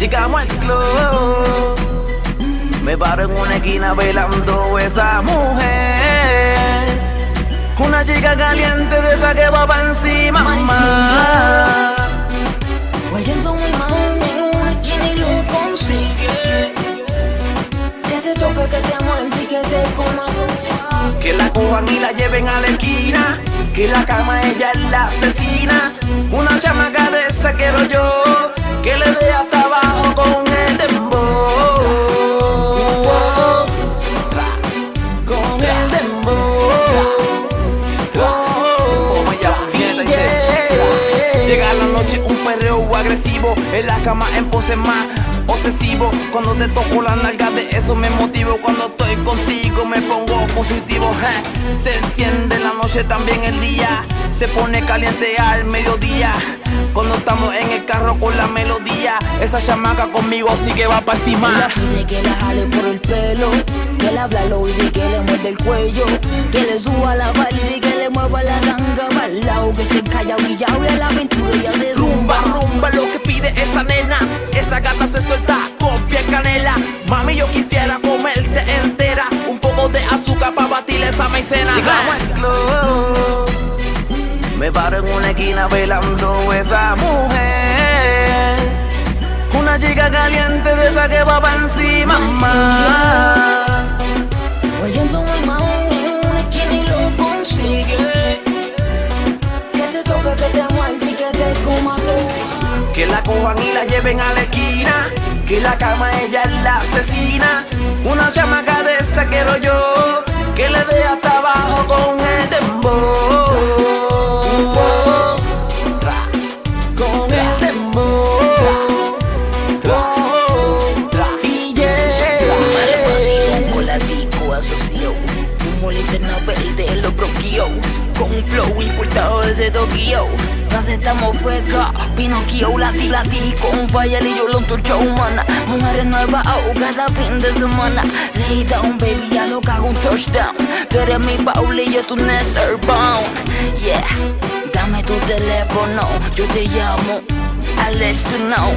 Llegamos al club, me paro en una esquina velando esa mujer. Una chica caliente de esa que va pa' encima, mamá. Guayando un maón en una esquina y lo consigue. Que te toque, que te muerde y que te coma todo. Que la cojan y la lleven a la esquina, que la cama ella es la asesina. Una chamaca de esa quiero yo, que le dé hasta abajo con el dembow. Con el dembow. Llega la noche un perreo agresivo, en la cama en pose más obsesivo. Cuando te toco la nalga de eso me motivo. Cuando estoy contigo me pongo positivo. Se enciende la noche, también el día. Se pone caliente al mediodía. Cuando estamos en el carro con la melodía, esa chamaca conmigo sí que va pa' encima. Ella pide que la jale por el pelo, que le habla al oído y que le muerde el cuello, que le suba la falda y que le mueva la ganga pa'l lado, que esté callado y ya a la aventura ella se rumba, rumba lo que pide esa nena. Esa gata se suelta con piel canela. Mami, yo quisiera comerte entera, un poco de azúcar pa' batir esa maicena. Llegamos al club, me paro en una esquina velando esa mujer. Una chica caliente de esa que va pa' encima, mamá. Guayando un maón en una esquina y lo consigue. Que te toque, que te muerde y que te coma todo. Que la cojan y la lleven a la esquina, que la cama ella es la asesina. Una chamaca de esa quiero yo, que le dé hasta abajo con el dembow. Con el dembow. Y vacilón con la disco asociado, como linterna verde lo bloqueó, con un flow importado desde Tokio. Nos estamos fuega, Pinocchio, la disco un fire y yo lo entorcho humana. Mujeres nuevas, cada fin de semana. Lay down, baby, ya lo cago un touchdown. Tú eres mi Pauli y yo tu Nestor Bound. Yeah, dame tu teléfono, yo te llamo, I'll let you know.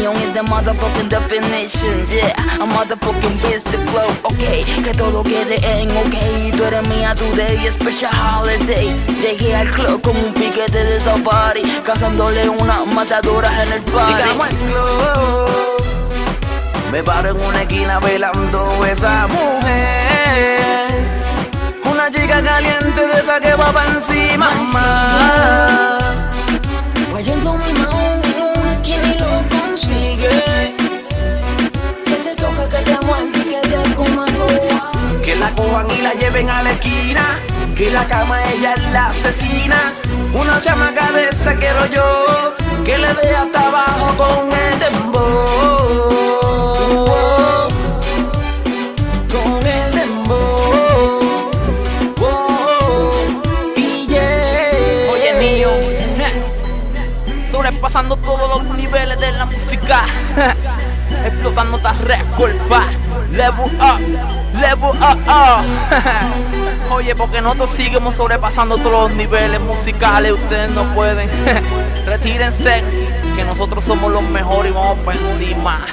Young is the motherfucking definition, yeah. A motherfucking beast to flow, okay. Que todo quede en okay. Tú eres mía today, special holiday. Llegué al club como un piquete de safari, cazándole unas matadoras en el party. Llegamos al club, me paro en una esquina velando esa mujer. Una chica caliente de esa que va pa' encima, mamá. Guayando mi maón en una esquina y lo consigue. Que te toque, que te muerde y que te coma todo. Que la cojan y la lleven a la esquina, que la cama ella es la asesina. Una chamaca de esa quiero yo, que le dé hasta abajo con el dembow. Con el dembow. Y yeah. Oye mío, sobrepasando todos los niveles de la música. Explotando esta récord, pa. Level up, level up. Oye, porque nosotros seguimos sobrepasando todos los niveles musicales. Ustedes no pueden. Retírense, que nosotros somos los mejores y vamos por encima.